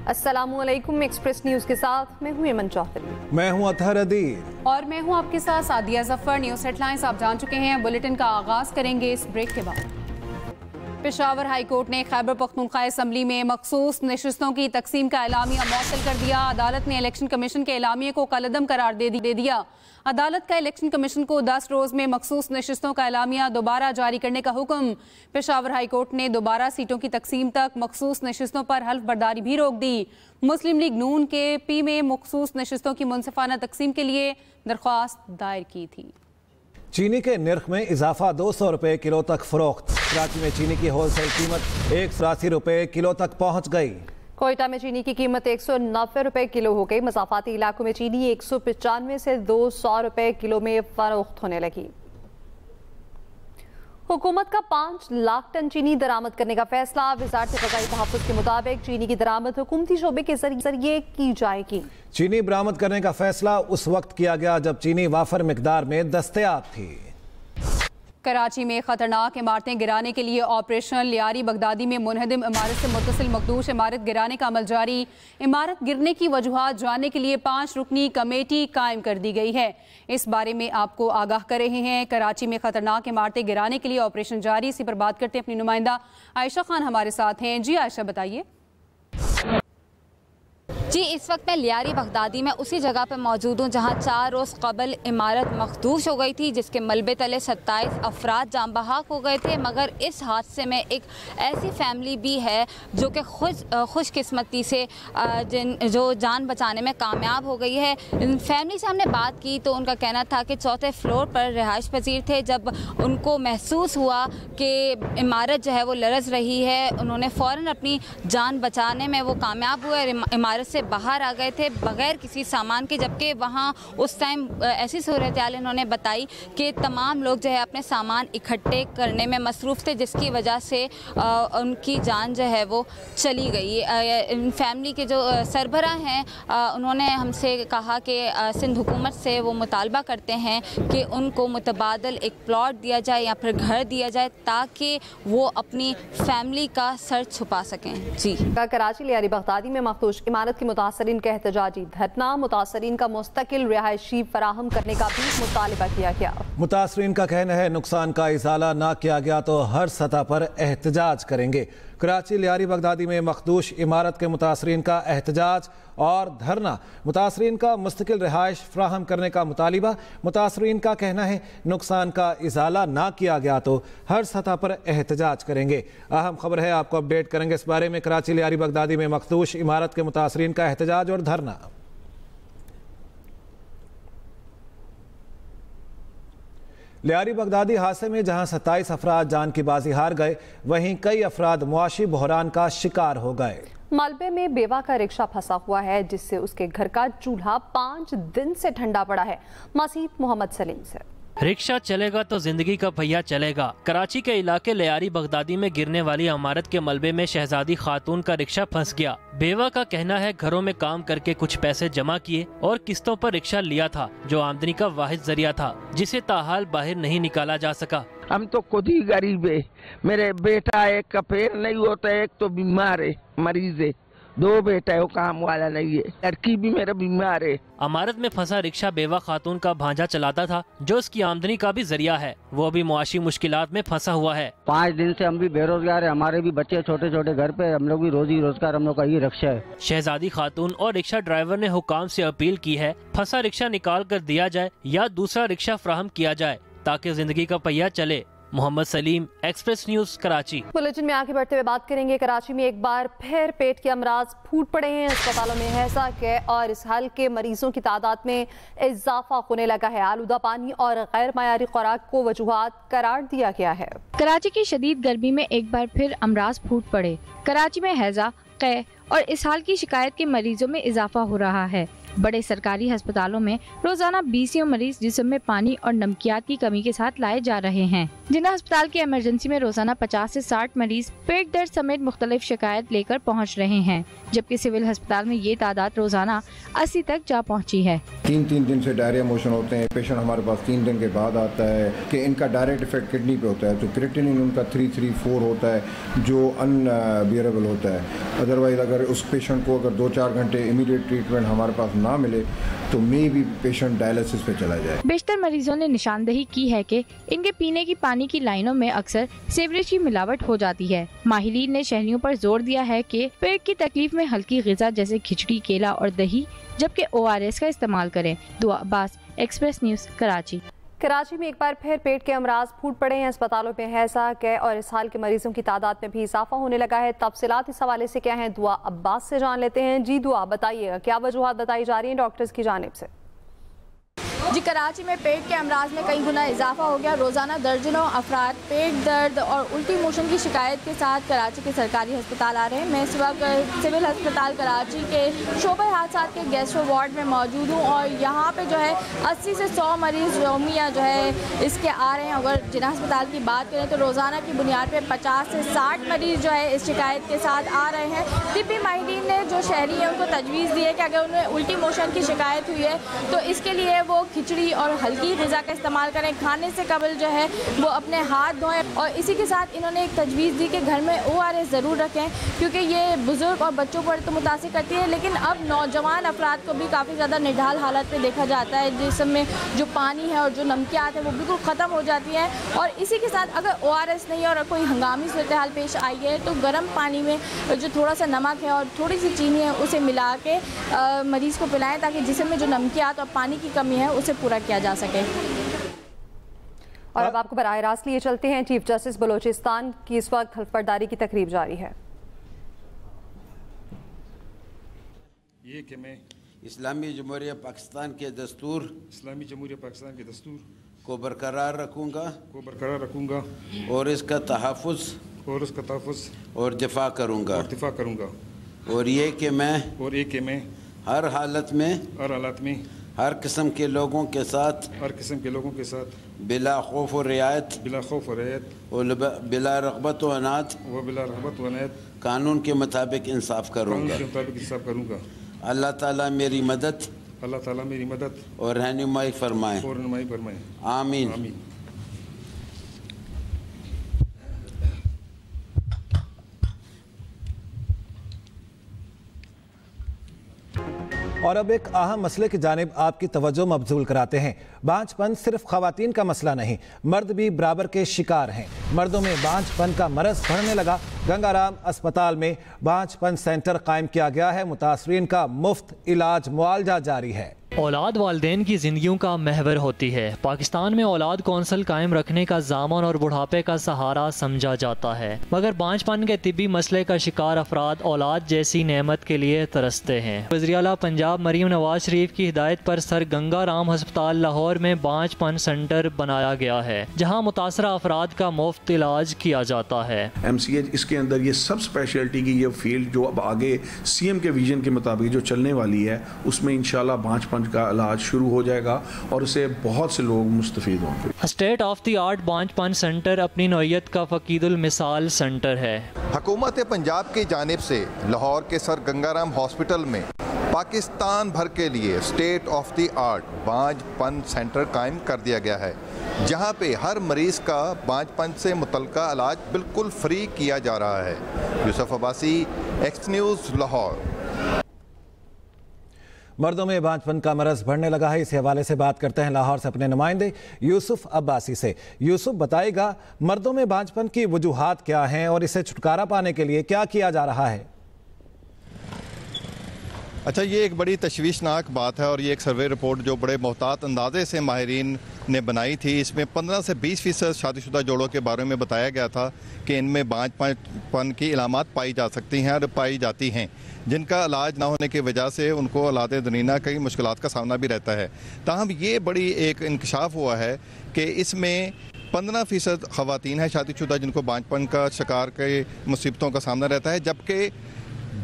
अस्सलामुअलैकुम, express news के साथ मैं हूं यमन चौधरी। मैं हूं अतहर अदील और मैं हूं आपके साथ सादिया जफर। न्यूज हेडलाइंस आप जान चुके हैं, बुलेटिन का आगाज करेंगे इस ब्रेक के बाद। पेशावर हाई कोर्ट ने खैबर पख्तूनख्वा असम्बली में मखसूस नशिस्तों की तकसीम का एलामिया मुअत्तल कर दिया। अदालत ने इलेक्शन कमीशन के एलामिये को कलअदम करार दे दिया। अदालत का इलेक्शन कमीशन को 10 रोज में मखसूस नशिस्तों का एलामिया दोबारा जारी करने का हुक्म। पेशावर हाई कोर्ट ने दोबारा सीटों की तकसीम तक मखसूस नशिस्तों पर हल्फ बर्दारी भी रोक दी। मुस्लिम लीग नून के पी में मखसूस नशिस्तों की मुनसिफाना तकसीम के लिए दरख्वास्त दायर की थी। चीनी के निर्ख में इजाफा 200 रुपए किलो तक फरोख्त। कराची में चीनी की होलसेल कीमत 180 रुपए किलो तक पहुंच गई। कोयटा में चीनी की कीमत 190 रुपए किलो हो गई। मसाफाती इलाकों में चीनी 195 से 200 रुपए किलो में फरोख्त होने लगी। हुकूमत का 5 लाख टन चीनी दरामद करने का फैसला। वज़ारत ग़ज़ाई तहफ़्फ़ुज़ के मुताबिक चीनी की दरामद हुकूमती शोबे के जरिए की जाएगी। चीनी बरामद करने का फैसला उस वक्त किया गया जब चीनी वाफर मिकदार में दस्तयाब थी। कराची में खतरनाक इमारतें गिराने के लिए ऑपरेशन लियारी बगदादी में मुनहदिम इमारत से मुत्तसिल मखदूश इमारत गिराने का अमल जारी। इमारत गिरने की वजूहात जानने के लिए 5 रुकनी कमेटी कायम कर दी गई है। इस बारे में आपको आगाह कर रहे हैं। कराची में खतरनाक इमारतें गिराने के लिए ऑपरेशन जारी। इसी पर बात करते हैं, अपनी नुमाइंदा आयशा खान हमारे साथ हैं। जी आयशा, बताइए। जी, इस वक्त मैं लियारी बगदादी में उसी जगह पर मौजूद हूँ जहाँ 4 रोज़ कबल इमारत मखदूश हो गई थी, जिसके मलबे तले 27 अफराद जान बहक हो गए थे। मगर इस हादसे में एक ऐसी फैमिली भी है जो कि खुशकिस्मती से जो जान बचाने में कामयाब हो गई है। फैमिली से हमने बात की तो उनका कहना था कि 4थे फ्लोर पर रिहाइश पजीर थे। जब उनको महसूस हुआ कि इमारत जो है वो लरज़ रही है, उन्होंने फ़ौरन अपनी जान बचाने में वो कामयाब हुए। इमारत से बाहर आ गए थे बगैर किसी सामान के, जबकि वहाँ उस टाइम ऐसी सूरत हाल इन्होंने बताई कि तमाम लोग जो है अपने सामान इकट्ठे करने में मसरूफ़ थे, जिसकी वजह से उनकी जान जो है वो चली गई। फैमिली के जो सरबरा हैं उन्होंने हमसे कहा कि सिंध हुकूमत से वो मुतालबा करते हैं कि उनको मुतबादल एक प्लॉट दिया जाए या फिर घर दिया जाए ताकि वो अपनी फैमिली का सर छुपा सकें। जी, कराची लियारी बगदादी में मखदूश इमारत के मुतासरीन का एहतजाजी धरना। मुतासरीन का मुस्तकिल रिहायशी फराहम करने का भी मुतालबा किया गया। मुतासरीन का कहना है नुकसान का इजाला ना किया गया तो हर सतह पर एहतजाज करेंगे। कराची लियारी बगदादी में मखदूश इमारत के मुतासरीन का एहतजाज और धरना। मुतासरीन का मुस्तकिल रिहाइश फराहम करने का मुतालिबा। मुतासरीन का कहना है नुकसान का इजाला ना किया गया तो हर सतह पर एहतजाज करेंगे। अहम खबर है, आपको अपडेट करेंगे इस बारे में। कराची लियारी बगदादी में मखदूश इमारत के मुतासरीन का एहतजाज और धरना। लियारी बगदादी हादसे में जहां 27 अफराद जान की बाजी हार गए, वहीं कई अफराद मुआशी बहरान का शिकार हो गए। मलबे में बेवा का रिक्शा फंसा हुआ है, जिससे उसके घर का चूल्हा 5 दिन से ठंडा पड़ा है। मजीद मोहम्मद सलीम से। रिक्शा चलेगा तो जिंदगी का पहिया चलेगा। कराची के इलाके लियारी बगदादी में गिरने वाली इमारत के मलबे में शहजादी खातून का रिक्शा फंस गया। बेवा का कहना है घरों में काम करके कुछ पैसे जमा किए और किस्तों पर रिक्शा लिया था, जो आमदनी का वाहिद जरिया था, जिसे ताहाल बाहर नहीं निकाला जा सका। हम तो खुद ही गरीब है। मेरे बेटा एक का पैर नहीं होता, एक तो बीमार है, मरीज है। 2 बेटा है, वो काम वाला नहीं है। लड़की भी मेरा बीमार है। इमारत में फंसा रिक्शा बेवा खातून का भांजा चलाता था, जो उसकी आमदनी का भी जरिया है। वो भी मुआशी मुश्किलात में फंसा हुआ है। 5 दिन से हम भी बेरोजगार है। हमारे भी बच्चे छोटे छोटे घर पे, हम लोग भी रोजी रोजगार हम लोग का ये रिक्शा है। शहजादी खातून और रिक्शा ड्राइवर ने हुकाम से अपील की है फंसा रिक्शा निकाल कर दिया जाए या दूसरा रिक्शा फ्राहम किया जाए ताकि जिंदगी का पहिया चले। Mohammad Salim, Express News, Karachi. Bulletin में आगे बढ़ते हुए बात करेंगे। कराची में एक बार फिर पेट के अमराज फूट पड़े हैं। अस्पतालों में हैजा के और इसहाल के मरीजों की तादाद में इजाफा होने लगा है। आलूदा पानी और गैर मयारी खुराक को वजूहात करार दिया गया है। कराची की शदीद गर्मी में एक बार फिर अमराज फूट पड़े। कराची में हैजा, कै और इसहाल की शिकायत के मरीजों में इजाफा हो रहा है। बड़े सरकारी अस्पतालों में रोजाना 20 मरीज जिस्म में पानी और नमकियात की कमी के साथ लाए जा रहे हैं। जिन्ना अस्पताल की इमरजेंसी में रोजाना 50 से 60 मरीज पेट दर्द समेत मुख्तलिफ शिकायत लेकर पहुंच रहे हैं, जबकि सिविल अस्पताल में ये तादाद रोजाना 80 तक जा पहुंची है। 3 दिन से डायरिया मोशन होते हैं, पेशेंट हमारे पास 3 दिन के बाद आता है कि इनका डायरेक्ट इफेक्ट किडनी पे होता है, तो क्रिएटिनिन उनका 334 होता है जो अनबियरेबल होता है। अदरवाइज अगर उस पेशेंट को अगर 2-4 घंटे इमीडिएट ट्रीटमेंट हमारे पास ना मिले तो मे भी पेशेंट डायलिसिस पे चला जाए। बेशतर मरीजों ने निशानदेही की है कि इनके पीने की पानी की लाइनों में अक्सर सीवरेज की मिलावट हो जाती है। माहिरीन ने शहरियों पर जोर दिया है कि पेट की तकलीफ में हल्की ग़िज़ा जैसे खिचड़ी, केला और दही, जबकि ORS का इस्तेमाल करें। दुआ अब्बास, एक्सप्रेस न्यूज़, कराची। कराची में एक बार फिर पेट के अमराज फूट पड़े हैं। अस्पतालों में हैजा, कै और इसहाल के मरीजों की तादाद में भी इजाफा होने लगा है। तफसीलात इस हवाले से क्या है, दुआ अब्बास से जान लेते हैं। जी दुआ, बताइएगा क्या वजूहात बताई जा रही हैं डॉक्टर्स की जानिब से? जी, कराची में पेट के अमराज में कई गुना इजाफा हो गया। रोज़ाना दर्जनों अफराद पेट दर्द और उल्टी मोशन की शिकायत के साथ कराची के सरकारी अस्पताल आ रहे हैं। मैं इस वक्त सिविल अस्पताल कराची के शोबे हादसात के गैस्ट्रो वार्ड में मौजूद हूँ और यहाँ पे जो है 80 से 100 मरीज़ योमिया जो है इसके आ रहे हैं। अगर जिन्ना अस्पताल की बात करें तो रोज़ाना की बुनियाद पर 50 से 60 मरीज़ जो है इस शिकायत के साथ आ रहे हैं। तिब्बी माहिरीन ने जो शहरी हैं उनको तजवीज़ दी है कि अगर उन्हें उल्टी मोशन की शिकायत हुई है तो इसके लिए वो खिचड़ी और हल्की ग़िज़ा का इस्तेमाल करें। खाने से कबल जो है वो अपने हाथ धोएं और इसी के साथ इन्होंने एक तजवीज़ दी कि घर में ORS ज़रूर रखें, क्योंकि ये बुज़ुर्ग और बच्चों पर तो मुतासिर करती है, लेकिन अब नौजवान अफराद को भी काफ़ी ज़्यादा निढाल हालत में देखा जाता है, जिसमें जो पानी है और जो नमकियात है वो बिल्कुल ख़त्म हो जाती हैं। और इसी के साथ अगर ORS नहीं और कोई हंगामी सूरत हाल पेश आई है तो गर्म पानी में जो थोड़ा सा नमक है और थोड़ी सी चीनी है उसे मिला के मरीज़ को पिलाएँ, ताकि जिस्म में जो नमकियात और पानी की कमी है उसे पूरा किया जा सके। और अब आपको बराह रास्त लिए चलते हैं। चीफ जस्टिस बलोचिस्तान की इस वक्त हल्फबरदारी की तकरीब जारी है। ये कि मैं इस्लामी जमहूरिया पाकिस्तान के दस्तूर को बरकरार रखूँगा और इसका तहफ़्फ़ुज़ और दिफा करूँगा और ये कि मैं हर हालत में हर किस्म के लोगों के साथ बिला खौफ और रियायत और बिला रग़बत व अनात कानून के मुताबिक इंसाफ करूँगा। अल्लाह ताला मेरी मदद और रहनुमाई फरमाए। आमीन। और अब एक अहम मसले की जानिब आपकी तवज्जो मबजूल कराते हैं। बांझपन सिर्फ खवातीन का मसला नहीं, मर्द भी बराबर के शिकार हैं। मर्दों में बांझपन का मरज बढ़ने लगा। गंगाराम अस्पताल में बांझपन सेंटर कायम किया गया है। मुतासरीन का मुफ्त इलाज मुआवजा जारी है। औलाद वालिदैन की जिंदगियों का महवर होती है। पाकिस्तान में औलाद कौंसल कायम रखने का जामन और बुढ़ापे का सहारा समझा जाता है, मगर बांझपन के तिब्बी मसले का शिकार अफराद औलाद जैसी नेमत के लिए तरसते हैं। वज़ीर आला पंजाब मरीम नवाज शरीफ की हिदायत पर सर गंगाराम अस्पताल लाहौर में बांझपन सेंटर बनाया गया है, जहाँ मुतासरा अफराद का मुफ्त इलाज किया जाता है। MCH इसके अंदर ये सब स्पेशलिटी की ये फील्ड जो अब आगे CM के विजन के मुताबिक जो चलने वाली है, उसमें इंशाल्लाह बांझपन का इलाज शुरू हो जाएगा और उससे बहुत से लोग मुस्तफीद होंगे। स्टेट ऑफ द आर्ट बांझपन सेंटर अपनी नौयत का फकीदुल मिसाल सेंटर है। हुकूमत पंजाब की जानिब से लाहौर के सर गंगाराम हॉस्पिटल में पाकिस्तान भर के लिए स्टेट ऑफ द आर्ट बांझपन सेंटर कायम कर दिया गया है, जहां पे हर मरीज का बांझपन से मुतल्लिका इलाज बिल्कुल फ्री किया जा रहा है। Yusuf Abbasi, x news, Lahore. मर्दों में बांझपन का मरज बढ़ने लगा है। इस हवाले से बात करते हैं लाहौर से अपने नुमाइंदे यूसुफ अब्बासी से। यूसुफ, बताएगा मर्दों में बांझपन की वजूहात क्या हैं और इसे छुटकारा पाने के लिए क्या किया जा रहा है? अच्छा, ये एक बड़ी तशवीशनाक बात है और ये एक सर्वे रिपोर्ट जो बड़े मोहतात अंदाजे से माहिरीन ने बनाई थी, इसमें 15 से 20% शादीशुदा जोड़ों के बारे में बताया गया था कि इनमें बांझपन की इलामात पाई जा सकती हैं और पाई जाती हैं, जिनका इलाज ना होने की वजह से उनको औलाद दरीना कई मुश्किलात का सामना भी रहता है। ताहम ये बड़ी एक इंकशाफ हुआ है कि इसमें 15% ख़वातीन हैं शादीशुदा जिनको बांझपन का शिकार के मुसीबतों का सामना रहता है, जबकि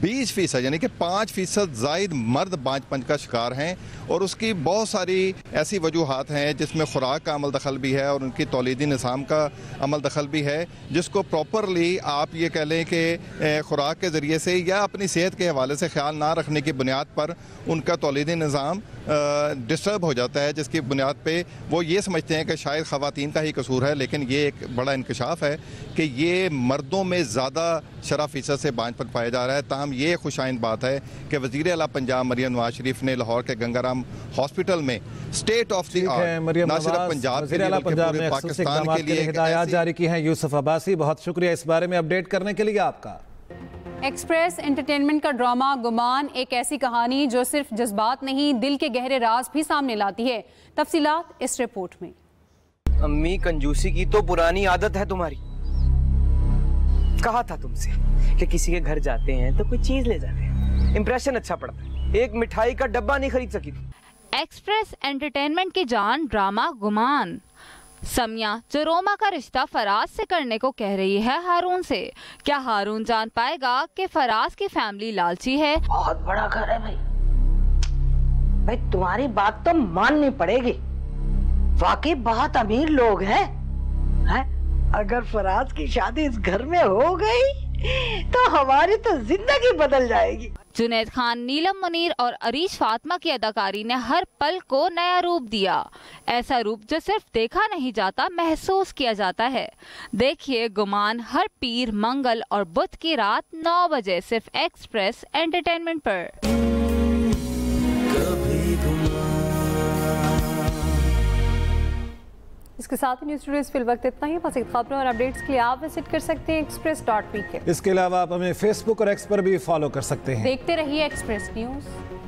20% यानी कि 5% जायद मर्द बांझपन का शिकार हैं और उसकी बहुत सारी ऐसी वजूहात हैं जिसमें खुराक का अमल दखल भी है और उनकी तौलीदी निज़ाम का अमल दखल भी है, जिसको प्रॉपरली आप ये कह लें कि खुराक के ज़रिए से या अपनी सेहत के हवाले से ख्याल ना रखने की बुनियाद पर उनका तौलीदी निज़ाम डिस्टर्ब हो जाता है, जिसकी बुनियाद पे वो ये समझते हैं कि शायद ख़वातीन का ही कसूर है। लेकिन ये एक बड़ा इंकशाफ है कि ये मर्दों में ज़्यादा शरह फ़ीसद से बांझपन पाया जा रहा है। ताहम ये खुशाइन बात है कि वज़ीर आला पंजाब मरियम नवाज शरीफ ने लाहौर के गंगाराम हॉस्पिटल में स्टेट ऑफ द आर्ट न सिर्फ पंजाब के लिए बल्कि पूरे पाकिस्तान के लिए हिदायत जारी की है। यूसुफ अब्बासी, बहुत शुक्रिया इस बारे में अपडेट करने के लिए आपका। एक्सप्रेस एंटरटेनमेंट का ड्रामा गुमान एक ऐसी कहानी जो सिर्फ जज्बात नहीं, दिल के गहरे राज भी सामने लाती है। तफसीलात इस रिपोर्ट में। अम्मी, कंजूसी की तो पुरानी आदत है तुम्हारी। कहा था तुमसे कि किसी के घर जाते हैं तो कोई चीज ले जाते हैं, इंप्रेशन अच्छा पड़ता है। एक मिठाई का डब्बा नहीं खरीद सकी तुम। एक्सप्रेस एंटरटेनमेंट की जान ड्रामा गुमान। समिया जो रोमा का रिश्ता फराज से करने को कह रही है हारून से। क्या हारून जान पाएगा कि फराज की फैमिली लालची है? बहुत बड़ा घर है भाई, भाई तुम्हारी बात तो माननी पड़ेगी, वाकई बहुत अमीर लोग हैं। अगर फराज की शादी इस घर में हो गई तो हमारी तो जिंदगी बदल जाएगी। जुनैद खान, नीलम मुनीर और अरीश फातिमा की अदाकारी ने हर पल को नया रूप दिया। ऐसा रूप जो सिर्फ देखा नहीं जाता, महसूस किया जाता है। देखिए गुमान हर पीर, मंगल और बुध की रात 9 बजे सिर्फ एक्सप्रेस एंटरटेनमेंट पर। इसके साथ ही न्यूज़ स्टूडियो फिल वक्त इतना ही। मज़ीद खबरों और अपडेट्स के लिए आप विजिट कर सकते हैं express.pk। इसके अलावा आप हमें फेसबुक और एक्स पर भी फॉलो कर सकते हैं। देखते रहिए एक्सप्रेस न्यूज़।